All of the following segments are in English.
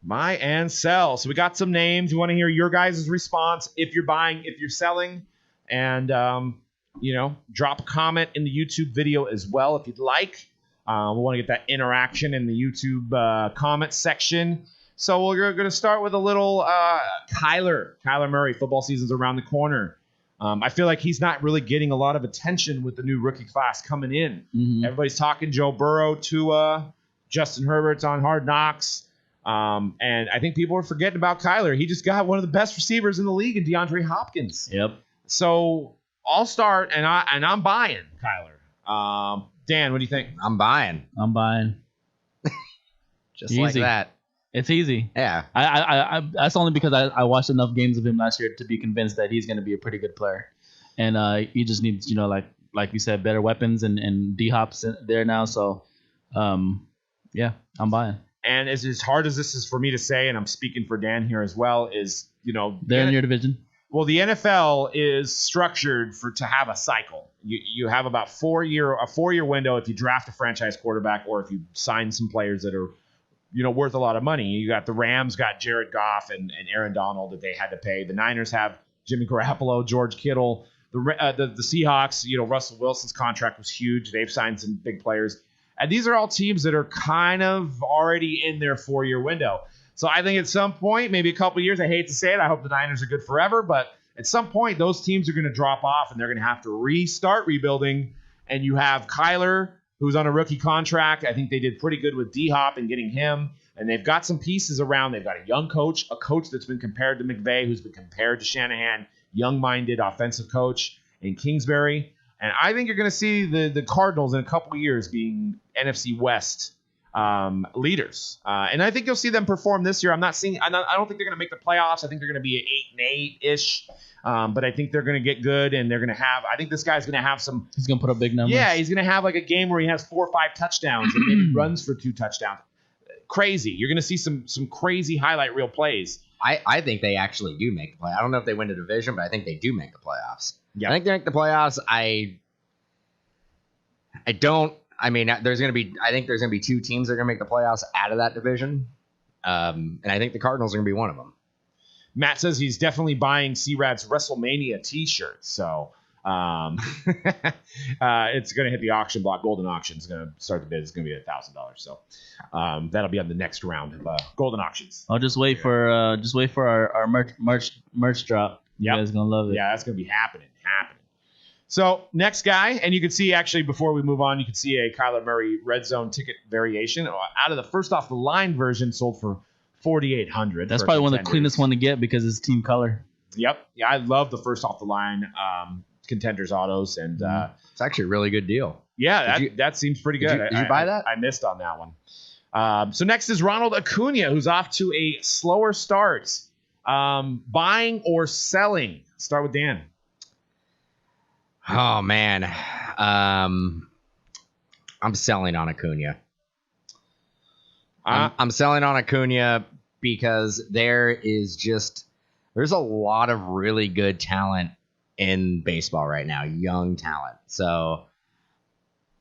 Buy and sell. So we got some names. We want to hear your guys' response if you're buying, if you're selling, and drop a comment in the YouTube video as well if you'd like. We want to get that interaction in the YouTube comment section. So we're going to start with a little Kyler Murray. Football season's around the corner. I feel like he's not really getting a lot of attention with the new rookie class coming in. Mm-hmm. Everybody's talking Joe Burrow, Tua, Justin Herbert's on Hard Knocks. And I think people are forgetting about Kyler. He just got one of the best receivers in the league in Deandre Hopkins. Yep. So I'll start, and I'm buying Kyler. Dan, what do you think? I'm buying. Just easy. Like that. It's easy. Yeah. I that's only because I watched enough games of him last year to be convinced that he's going to be a pretty good player. And he just needs, like you said, better weapons and D-Hop's there now. So, yeah, I'm buying. And as hard as this is for me to say, and I'm speaking for Dan here as well, is, they're in your division. Well, the NFL is structured to have a cycle. You have about a 4-year window if you draft a franchise quarterback or if you sign some players that are, worth a lot of money. You got the Rams got Jared Goff and Aaron Donald that they had to pay. The Niners have Jimmy Garoppolo, George Kittle. The Seahawks, Russell Wilson's contract was huge. They've signed some big players. And these are all teams that are kind of already in their 4-year window. So I think at some point, maybe a couple of years, I hate to say it, I hope the Niners are good forever, but at some point, those teams are going to drop off and they're going to have to restart rebuilding. And you have Kyler, who's on a rookie contract. I think they did pretty good with D-Hop and getting him. And they've got some pieces around. They've got a young coach, a coach that's been compared to McVay, who's been compared to Shanahan, young-minded offensive coach in Kingsbury. And I think you're going to see the Cardinals in a couple of years being NFC West leaders. And I think you'll see them perform this year. I don't think they're going to make the playoffs. I think they're going to be 8-8-ish. But I think they're going to get good, and they're going to have – I think this guy's going to have some – He's going to put up big numbers. Yeah, he's going to have like a game where he has 4 or 5 touchdowns and maybe runs for 2 touchdowns. Crazy. You're going to see some crazy highlight reel plays. I think they actually do make the play. I don't know if they win the division, but I think they do make the playoffs. Yeah. I think they make the playoffs. I think there's going to be 2 teams that are going to make the playoffs out of that division. And I think the Cardinals are going to be one of them. Matt says he's definitely buying C-Rad's WrestleMania t-shirt. So it's going to hit the auction block. Golden Auction is going to start the bid. It's going to be $1,000. So that'll be on the next round of Golden Auctions. I'll just wait for our merch drop. You guys going to love it. Yeah, that's going to be happening. So next guy, and you can see actually before we move on, you can see a Kyler Murray red zone ticket variation. Out of the first off the line version sold for $4,800. That's probably one of the cleanest one to get because it's team color. Yep. Yeah, I love the first off the line contenders autos, and it's actually a really good deal. Yeah, that seems pretty good. Did you buy that? I missed on that one. So next is Ronald Acuna, who's off to a slower start. Buying or selling? Start with Dan. Oh man, I'm selling on Acuna. I'm selling on Acuna because there's a lot of really good talent in baseball right now, young talent. So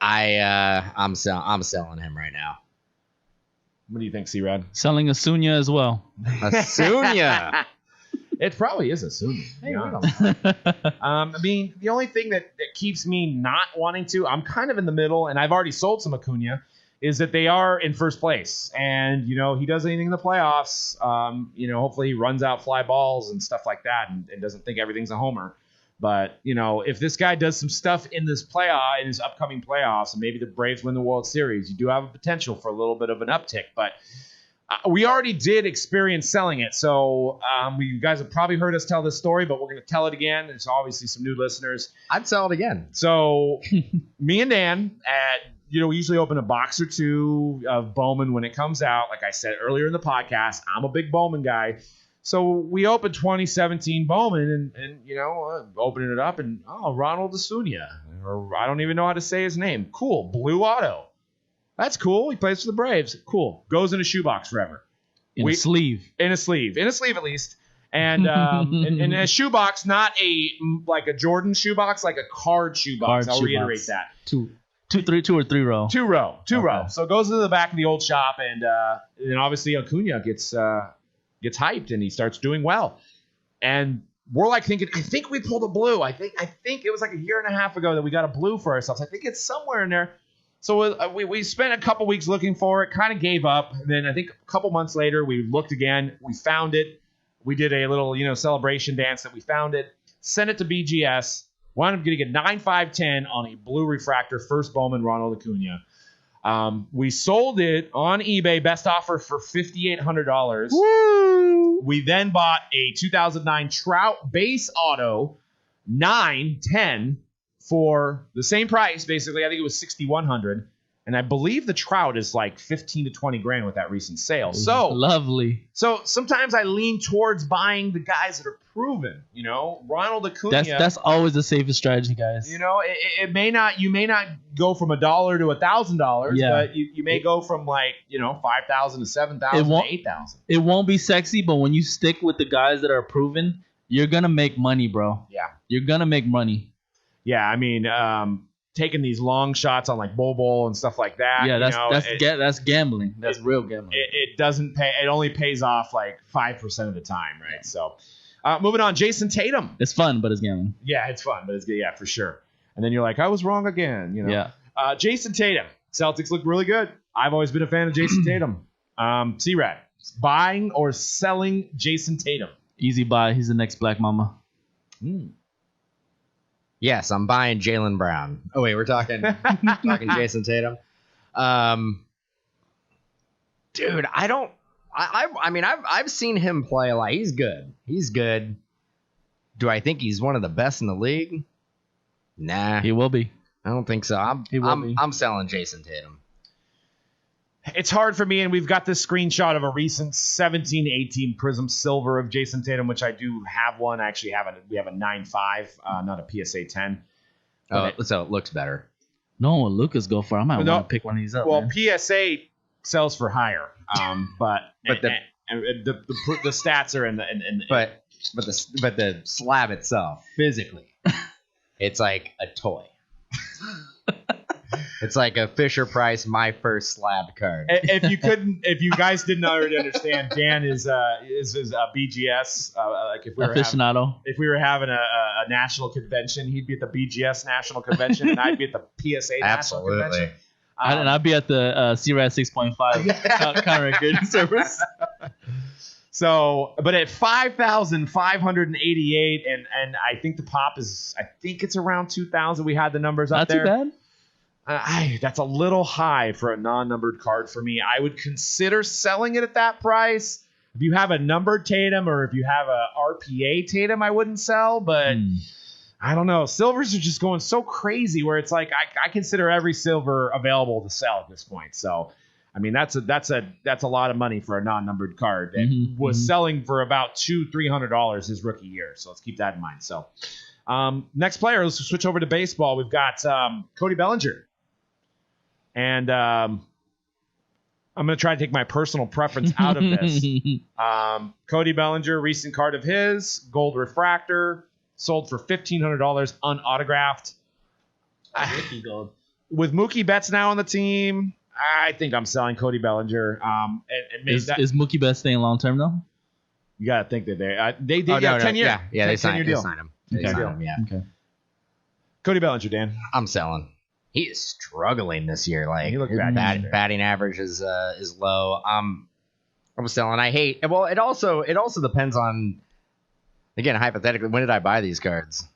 I'm selling him right now. What do you think, C-Rad? Selling Acuna as well. Acuna. It probably is Acuna. The only thing that keeps me not wanting to, I'm kind of in the middle, and I've already sold some Acuna, is that they are in first place. And, he does anything in the playoffs. Hopefully he runs out fly balls and stuff like that and doesn't think everything's a homer. But, if this guy does some stuff in his upcoming playoffs, and maybe the Braves win the World Series, you do have a potential for a little bit of an uptick. But we already did experience selling it. So you guys have probably heard us tell this story, but we're going to tell it again. There's obviously some new listeners. I'd sell it again. So me and Dan, we usually open a box or 2 of Bowman when it comes out. Like I said earlier in the podcast, I'm a big Bowman guy. So we opened 2017 Bowman and opening it up and, Ronald Acuna. Or I don't even know how to say his name. Cool. Blue auto. That's cool. He plays for the Braves. Cool. Goes in a shoebox forever. In a sleeve. In a sleeve at least. And in a shoebox, not like a Jordan shoebox, like a card shoebox. I'll reiterate that. Two or three row. Two row. Okay. So it goes to the back of the old shop, and then obviously Acuna gets hyped, and he starts doing well. And we're like thinking, I think we pulled a blue. I think it was like a year and a half ago that we got a blue for ourselves. I think it's somewhere in there. So we spent a couple weeks looking for it, kind of gave up. And then I think a couple months later, we looked again. We found it. We did a little, celebration dance that we found it. Sent it to BGS. Wound up getting a 9.510 on a blue refractor, first Bowman Ronald Acuna. We sold it on eBay, best offer for $5,800. Woo! We then bought a 2009 Trout base auto, 910, for the same price, basically. I think it was $6,100. And I believe the Trout is like 15 to 20 grand with that recent sale. So lovely. So sometimes I lean towards buying the guys that are proven. Ronald Acuna. That's always the safest strategy, guys. It may not. You may not go from $1 to $1,000, but you may go from like $5,000 to $7,000 to $8,000. It won't be sexy, but when you stick with the guys that are proven, you're gonna make money, bro. Yeah, you're gonna make money. Yeah, I mean, taking these long shots on like Bowl and stuff like that. Yeah, that's gambling. That's real gambling. It doesn't pay. It only pays off like 5% of the time, right? So, moving on, Jason Tatum. It's fun, but it's gambling. Yeah, it's fun, but it's good. Yeah, for sure. And then you're like, I was wrong again. Yeah. Jason Tatum. Celtics look really good. I've always been a fan of Jason Tatum. C-Rad, buying or selling Jason Tatum? Easy buy. He's the next Black Mama. Yes, I'm buying Jaylen Brown. Oh wait, we're talking Jason Tatum. Dude, I've seen him play a lot. He's good. Do I think he's one of the best in the league? Nah, he will be. I don't think so. I'm selling Jason Tatum. It's hard for me, and we've got this screenshot of a recent 17-18 Prism Silver of Jason Tatum, which I do have one. I actually we have a 9.5, not a PSA 10. So it looks better. No, Lucas go for it. I might want to pick one of these up. Well, man. PSA sells for higher, but the stats are in the but the slab itself physically, it's like a toy. It's like a Fisher Price My First Slab card. If you guys didn't already understand, Dan is a BGS. Like if we were having a national convention, he'd be at the BGS national convention, and I'd be at the PSA national convention. And I'd be at the C-Rad 6.5 contract grading service. So, but at 5,588, and I think the pop is, it's around 2,000. We had the numbers up there. Not too bad. That's a little high for a non-numbered card for me. I would consider selling it at that price. If you have a numbered Tatum or if you have a RPA Tatum, I wouldn't sell. But I don't know. Silvers are just going so crazy where it's like I consider every silver available to sell at this point. So, I mean, that's a lot of money for a non-numbered card that was selling for about $200-300 his rookie year. So let's keep that in mind. So next player, let's switch over to baseball. We've got Cody Bellinger. And I'm going to try to take my personal preference out of this. Cody Bellinger, recent card of his, gold refractor, sold for $1,500 unautographed. Gold. With Mookie Betts now on the team, I think I'm selling Cody Bellinger. Is Mookie Betts staying long term though? You got to think that they did 10 years. Yeah, they signed him. Okay. Cody Bellinger, Dan. I'm selling. He is struggling this year. Like he looked batting average is low. I'm selling. I hate. Well, it also depends on. Again, hypothetically, when did I buy these cards?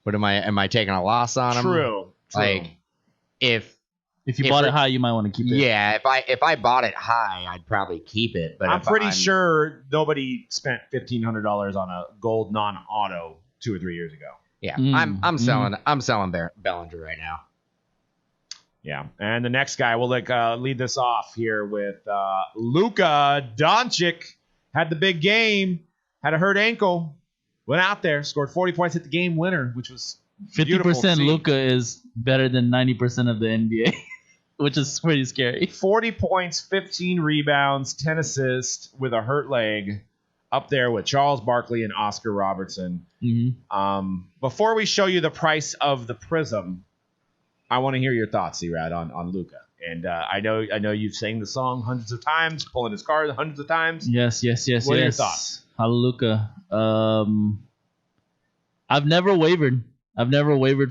What am I taking a loss on them? True. Like if you bought it high, you might want to keep it. Yeah, if I bought it high, I'd probably keep it. But I'm pretty sure nobody spent $1,500 on a gold non-auto 2 or 3 years ago. Yeah, I'm selling. I'm selling Bellinger right now. Yeah, and the next guy, we'll lead this off here with Luka Doncic. Had the big game, had a hurt ankle, went out there, scored 40 points, hit the game winner, which was 50%. Luka is better than 90% of the NBA, which is pretty scary. 40 points, 15 rebounds, 10 assists with a hurt leg. Up there with Charles Barkley and Oscar Robertson. Before we show you the price of the Prism, I want to hear your thoughts, C-Rad, on Luka. And I know you've sang the song hundreds of times, pulling his card hundreds of times. Yes. What are your thoughts? Luka. I've never wavered.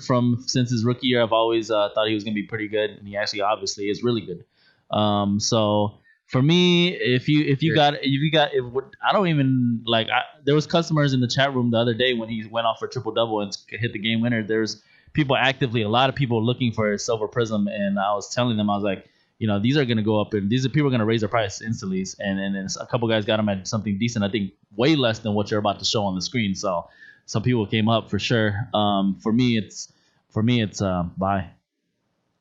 From since his rookie year. I've always thought he was going to be pretty good, and he actually obviously is really good. So for me, if I don't even like. There was customers in the chat room the other day when he went off for triple double and hit the game winner. There's people actively, a lot of people looking for a silver prism, and I was telling them, I was like, these are going to go up, and these are people are going to raise their price instantly, and a couple guys got them at something decent. I think way less than what you're about to show on the screen. So some people came up for sure. For me, it's buy.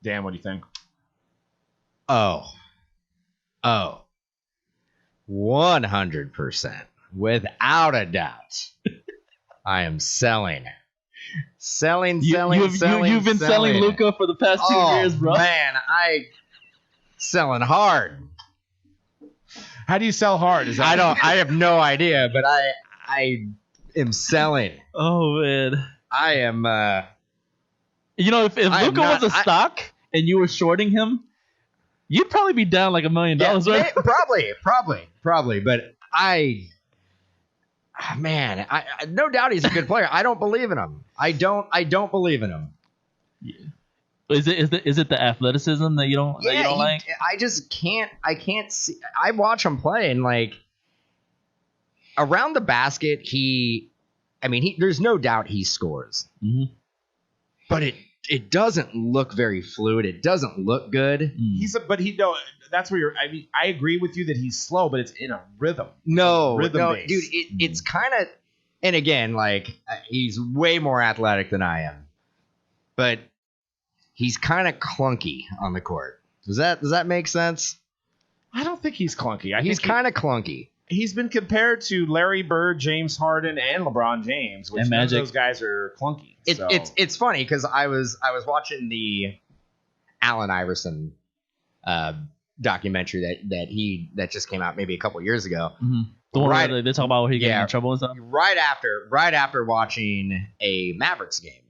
Dan, what do you think? Oh, 100%, without a doubt, I am selling. You've been selling Luka for the past 2 years, bro. Man, selling hard. How do you sell hard? I have no idea, but I am selling. Oh man. I am if Luka was a stock and you were shorting him, you'd probably be down like $1 million, right? Probably, but no doubt he's a good player. I don't believe in him. I don't believe in him. Yeah. Is it the athleticism that you don't like? I just can't. I can't see. I watch him play and like around the basket. There's no doubt he scores, but it doesn't look very fluid. It doesn't look good. That's where I agree with you that he's slow, but it's in a rhythm. No, dude, it's kind of, and again, like he's way more athletic than I am, but he's kind of clunky on the court. Does that make sense? I don't think he's clunky. He's kind of clunky. He's been compared to Larry Bird, James Harden, and LeBron James, which none of those guys are clunky. It's funny because I was watching the Allen Iverson documentary that just came out maybe a couple years ago. Mm-hmm. The one where they talk about where he getting in trouble and stuff. Right after watching a Mavericks game,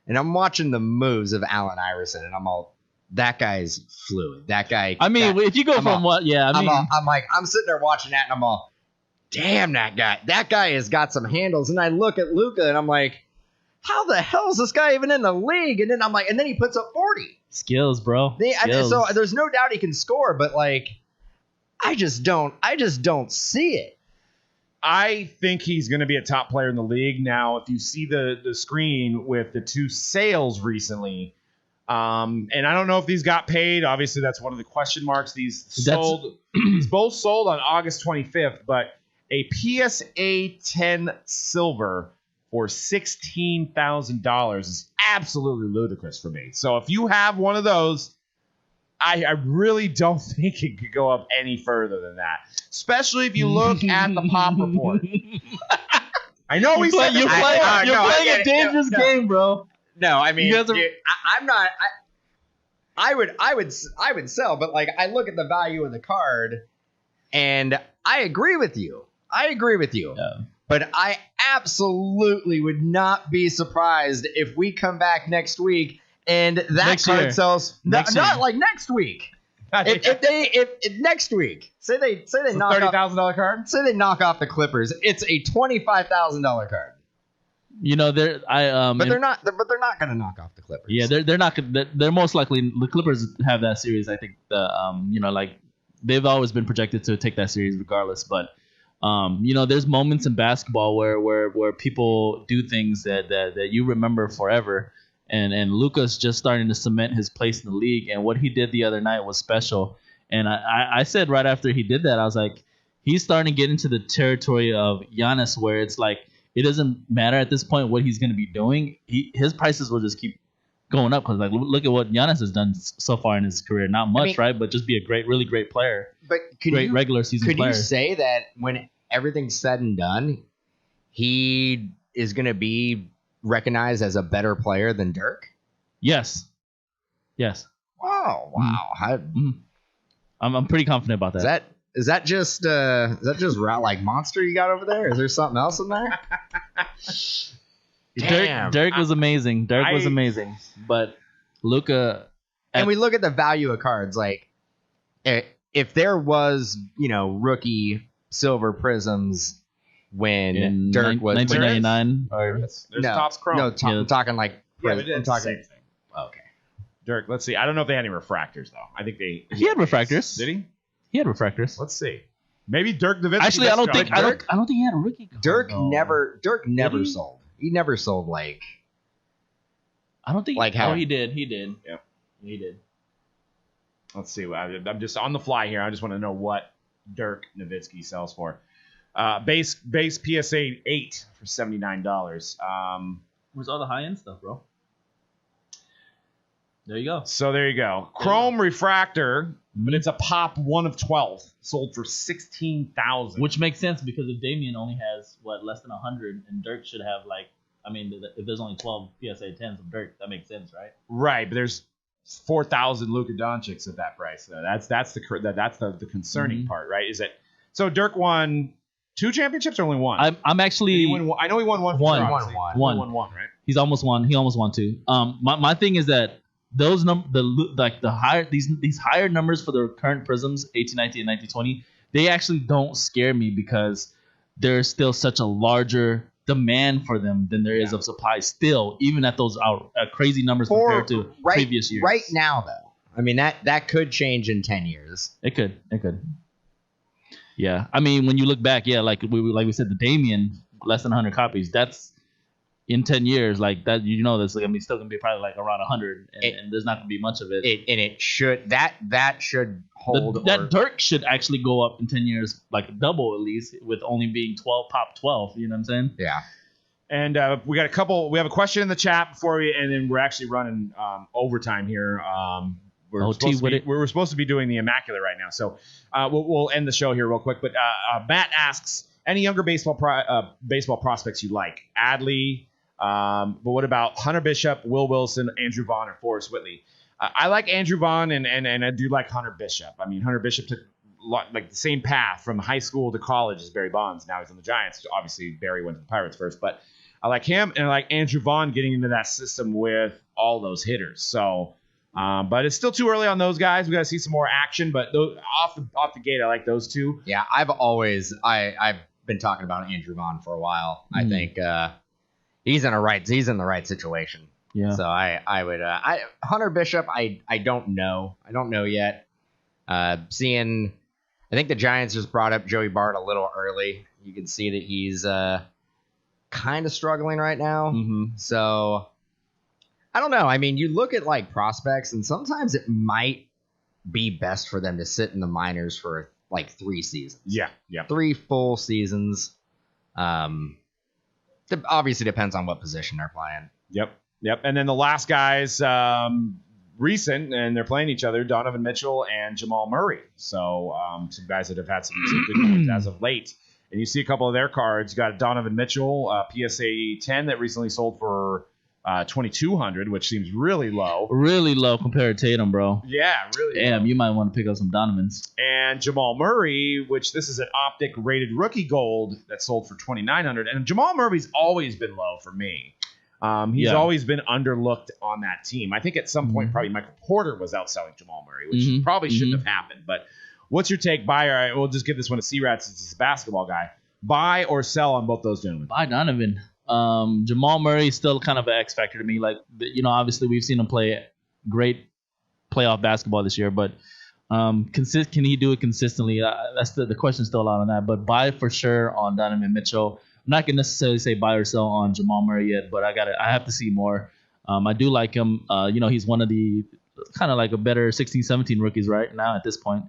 and I'm watching the moves of Allen Iverson, and I'm all, that guy's fluid. That guy. If you go I'm sitting there watching that, and I'm all, damn, that guy has got some handles. And I look at Luka, and I'm like, how the hell is this guy even in the league? And then I'm like, and then he puts up 40 skills, bro. So there's no doubt he can score, but like, I just don't see it. I think he's going to be a top player in the league. Now, if you see the screen with the two sales recently, and I don't know if these got paid. Obviously, that's one of the question marks. These both sold on August 25th, but a PSA 10 silver for $16,000 is absolutely ludicrous for me. So if you have one of those, I really don't think it could go up any further than that. Especially if you look at the pop report. I know you're playing a dangerous game, bro. No, I mean, I'm not. I would sell, but like I look at the value of the card, and I agree with you. Yeah. But I absolutely would not be surprised if we come back next week and that card sells. Not like next week. If next week, say they knock $30,000 card. Say they knock off the Clippers, it's a $25,000 card. But they're not going to knock off the Clippers. Yeah, they're not. They're most likely the Clippers have that series. I think they've always been projected to take that series regardless. But there's moments in basketball where people do things that you remember forever. And Luka's just starting to cement his place in the league. And what he did the other night was special. And I said right after he did that, I was like, he's starting to get into the territory of Giannis, where it's like, it doesn't matter at this point what he's going to be doing. His prices will just keep going up because, like, look at what Giannis has done so far in his career. Not much, right? But just be a really great player. But regular season player. Could you say that when everything's said and done, he is going to be recognized as a better player than Dirk? Yes. Oh, wow. I'm pretty confident about that. Is that just route like monster you got over there? Is there something else in there? Damn. Dirk was amazing. But Luka. And we look at the value of cards. Like, if there was, rookie silver prisms when Dirk was 1999. There's Topps Chrome. No, I'm talking like. Yeah, but it's the same thing. Okay. Dirk, let's see. I don't know if they had any refractors though. I think he had refractors. Did he? He had refractors. Let's see. Maybe Dirk Nowitzki. Actually, I don't think he had a rookie card. Dirk never sold. He never sold like. I don't think. Like how he did. He did. Yep. He did. Let's see. I'm just on the fly here. I just want to know what Dirk Nowitzki sells for. Base PSA 8 for $79. Where's all the high end stuff, bro? There you go. So there you go. Chrome refractor, but it's a pop 1 of 12, sold for $16,000. Which makes sense because if Damian only has less than 100, and Dirk should have if there's only 12 PSA 10s of Dirk, that makes sense, right? Right, but there's 4,000 Luka Doncics at that price. Though. That's the concerning part, right? Is that so? Dirk won 2 championships or only 1? I'm actually. I know he won 1. One, right? He's almost won. He almost won 2. My thing is that those these higher numbers for the current Prisms 18, 19, and 19, 20, they actually don't scare me because there's still such a larger demand for them than there is of supply still, even at those crazy numbers compared to previous years. Right now, though, I mean that could change in 10 years. It could. Yeah, I mean when you look back, like we said, the Damian less than 100 copies. That's in 10 years, like that. That's still gonna be probably like around 100, and there's not gonna be much of it. It should that should hold. That Dirk should actually go up in 10 years, like double at least, with only being 12 pop 12. You know what I'm saying? Yeah. And we have a question in the chat before and then we're actually running overtime here. We're supposed to be doing the Immaculate right now, so we'll end the show here real quick. But Matt asks, any younger baseball prospects you like? Adley, but what about Hunter Bishop, Will Wilson, Andrew Vaughn, or Forrest Whitley? I like Andrew Vaughn, and I do like Hunter Bishop. I mean, Hunter Bishop took the same path from high school to college as Barry Bonds. Now he's in the Giants. Obviously, Barry went to the Pirates first, but I like him, and I like Andrew Vaughn getting into that system with all those hitters. So, but it's still too early on those guys. We got to see some more action, but off the gate, I like those two. Yeah, I've been talking about Andrew Vaughn for a while. I think he's in the right situation. Yeah. So I would Hunter Bishop. I don't know. I don't know yet. I think the Giants just brought up Joey Bart a little early. You can see that he's kind of struggling right now. Mm-hmm. So I don't know. I mean, you look at like prospects, and sometimes it might be best for them to sit in the minors for like 3 seasons. Yeah. 3 full seasons. Obviously depends on what position they're playing. Yep. And then the last guys recent, and they're playing each other, Donovan Mitchell and Jamal Murray. So some guys that have had some good games as of late. And you see a couple of their cards. You got Donovan Mitchell, PSA 10 that recently sold for $2,200, which seems really low. Really low compared to Tatum, bro. Yeah, really Damn, low. you might want to pick up some Donovans. And Jamal Murray, which this is an optic rated rookie gold that sold for $2,900. And Jamal Murray's always been low for me. He's always been underlooked on that team. I think at some point probably Michael Porter was outselling Jamal Murray, which probably shouldn't have happened. But what's your take? Buy or we'll just give this one to C-Rad since he's a basketball guy. Buy or sell on both those gentlemen? Buy Donovan. Jamal Murray is still kind of an X factor to me. Like, obviously we've seen him play great playoff basketball this year, but can he do it consistently? That's the question's still out on that. But buy for sure on Donovan Mitchell. I'm not gonna necessarily say buy or sell on Jamal Murray yet, but I have to see more. I do like him. He's one of the kind of like a better 16, 17 rookies right now at this point.